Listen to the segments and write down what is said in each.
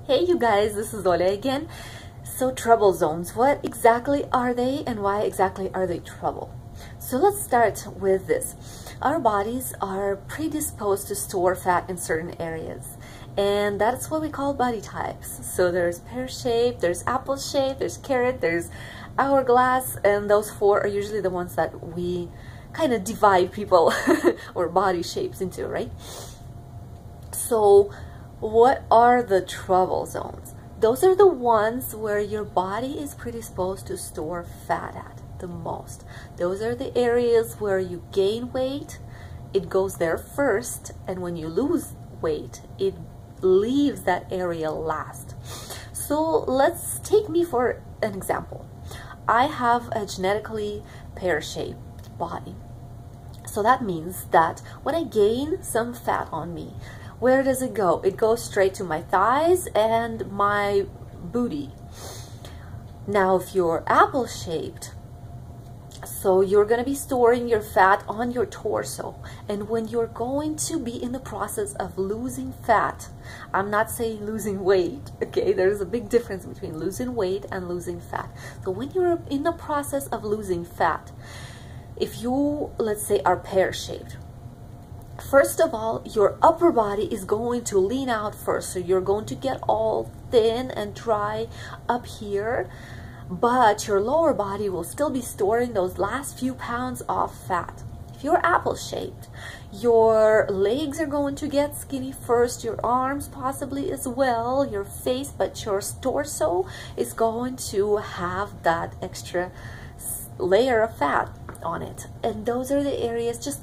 Hey you guys, this is Ola again. So trouble zones, what exactly are they and why exactly are they trouble? So let's start with this. Our bodies are predisposed to store fat in certain areas, and that's what we call body types. So there's pear-shaped, there's apple-shaped, there's carrot, there's hourglass, and those four are usually the ones that we kind of divide people or body shapes into, right? So what are the trouble zones? Those are the ones where your body is predisposed to store fat at the most. Those are the areas where you gain weight, it goes there first, and when you lose weight, it leaves that area last. So let's take me for an example. I have a genetically pear-shaped body. So that means that when I gain some fat on me, where does it go? It goes straight to my thighs and my booty. Now, if you're apple-shaped, so you're going to be storing your fat on your torso. And when you're going to be in the process of losing fat, I'm not saying losing weight, okay? There's a big difference between losing weight and losing fat. So when you're in the process of losing fat, if you, let's say, are pear-shaped, first of all, your upper body is going to lean out first. So you're going to get all thin and dry up here, but your lower body will still be storing those last few pounds of fat. If you're apple-shaped, your legs are going to get skinny first, your arms possibly as well, your face, but your torso is going to have that extra layer of fat on it. And those are the areas just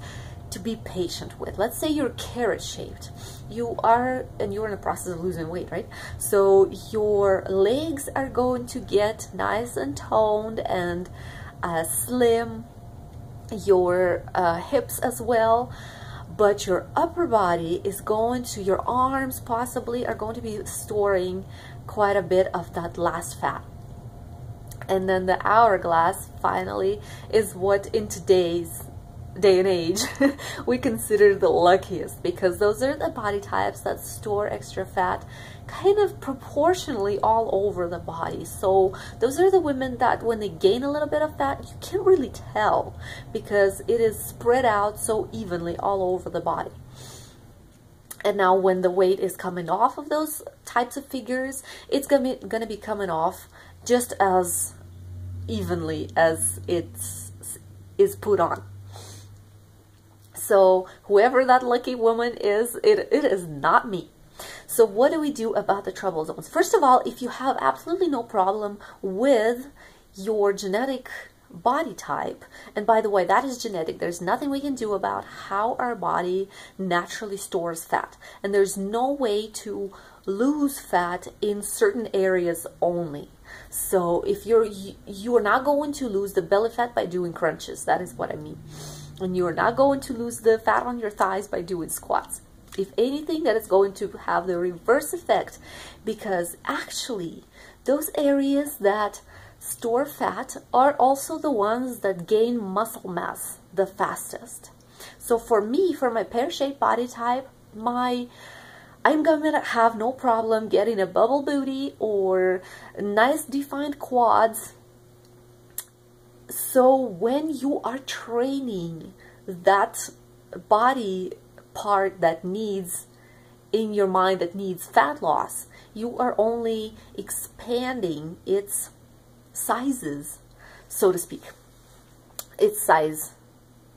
to be patient with. Let's say you're carrot shaped. You're in the process of losing weight, right? So your legs are going to get nice and toned and slim, your hips as well, but your upper body is going to, your arms possibly are going to be storing quite a bit of that last fat. And then the hourglass finally is what in today's day and age we consider the luckiest, because those are the body types that store extra fat kind of proportionally all over the body. So those are the women that when they gain a little bit of fat, you can't really tell because it is spread out so evenly all over the body. And now when the weight is coming off of those types of figures, it's gonna be coming off just as evenly as it is put on. So whoever that lucky woman is, it is not me. So what do we do about the trouble zones? First of all, if you have absolutely no problem with your genetic body type, and by the way, that is genetic. There's nothing we can do about how our body naturally stores fat. And there's no way to lose fat in certain areas only. So if you are not going to lose the belly fat by doing crunches, that is what I mean. And you are not going to lose the fat on your thighs by doing squats. If anything, that is going to have the reverse effect, because actually those areas that store fat are also the ones that gain muscle mass the fastest. So for me, for my pear-shaped body type, I'm gonna have no problem getting a bubble booty or nice defined quads. So when you are training that body part that needs, in your mind, that needs fat loss, you are only expanding its sizes, so to speak. Its size.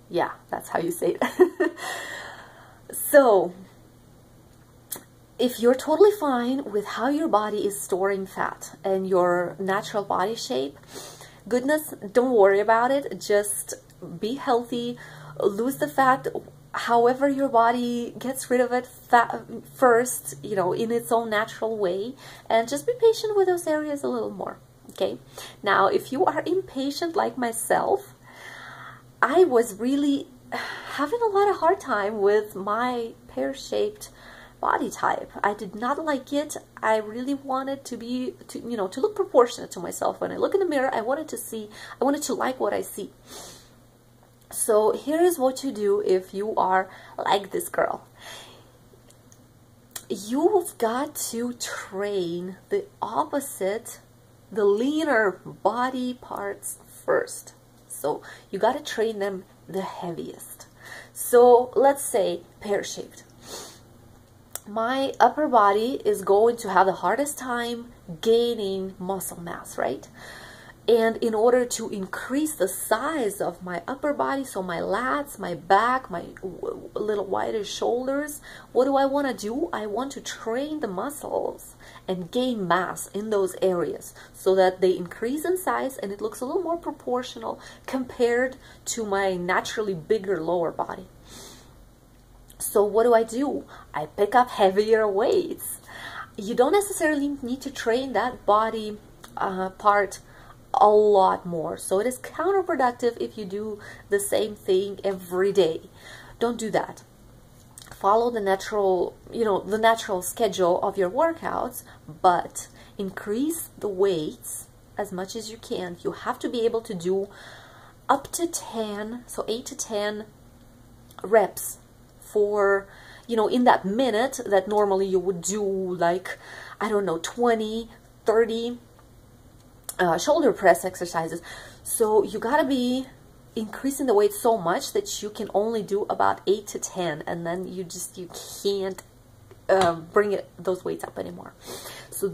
Yeah, that's how you say it. So if you're totally fine with how your body is storing fat and your natural body shape, goodness, don't worry about it. Just be healthy, lose the fat however your body gets rid of it first, you know, in its own natural way, and just be patient with those areas a little more, okay? Now, if you are impatient like myself, I was really having a lot of hard time with my pear-shaped body type. I did not like it. I really wanted to look proportionate to myself. When I look in the mirror, I wanted to like what I see. So here is what you do if you are like this girl. you've got to train the opposite, the leaner body parts first. So you got to train them the heaviest. So let's say pear-shaped. My upper body is going to have the hardest time gaining muscle mass, right? And in order to increase the size of my upper body, so my lats, my back, my little wider shoulders, what do I want to do? I want to train the muscles and gain mass in those areas so that they increase in size and it looks a little more proportional compared to my naturally bigger lower body. So what do? I pick up heavier weights. You don't necessarily need to train that body part a lot more. So it is counterproductive if you do the same thing every day. Don't do that. Follow the natural, the natural schedule of your workouts, but increase the weights as much as you can. You have to be able to do up to 10, so 8 to 10 reps for, in that minute that normally you would do like, I don't know, 20, 30 shoulder press exercises. So you got to be increasing the weight so much that you can only do about 8 to 10, and then you can't bring those weights up anymore. So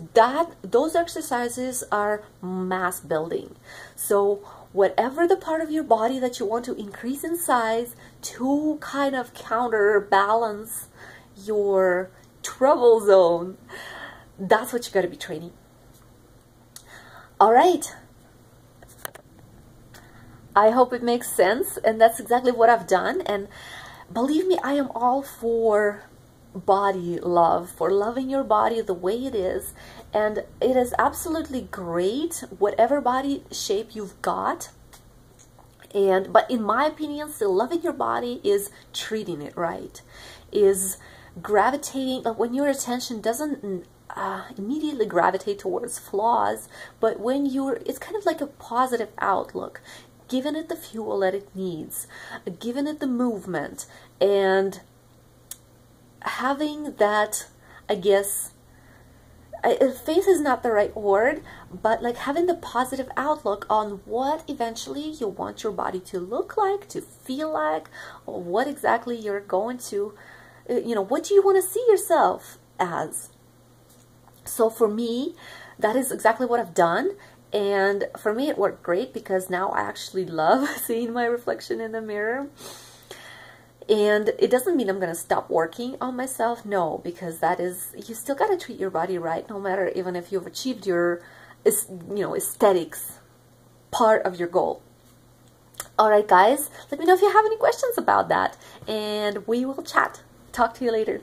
those exercises are mass building. So whatever the part of your body that you want to increase in size to kind of counterbalance your trouble zone, that's what you got to be training. All right. I hope it makes sense, and that's exactly what I've done. And believe me, I am all for body love, for loving your body the way it is. And it is absolutely great, whatever body shape you've got. But in my opinion, still loving your body is treating it right, is gravitating, when your attention doesn't immediately gravitate towards flaws, but when it's kind of like a positive outlook, giving it the fuel that it needs, giving it the movement, and having that, I guess, faith is not the right word, but like having the positive outlook on what eventually you want your body to look like, to feel like, or what exactly you're going to, what do you want to see yourself as? So for me, that is exactly what I've done. And for me, it worked great because now I actually love seeing my reflection in the mirror. And it doesn't mean I'm going to stop working on myself. No, because you still got to treat your body right, no matter even if you've achieved your, aesthetics part of your goal. All right, guys, let me know if you have any questions about that, and we will chat. Talk to you later.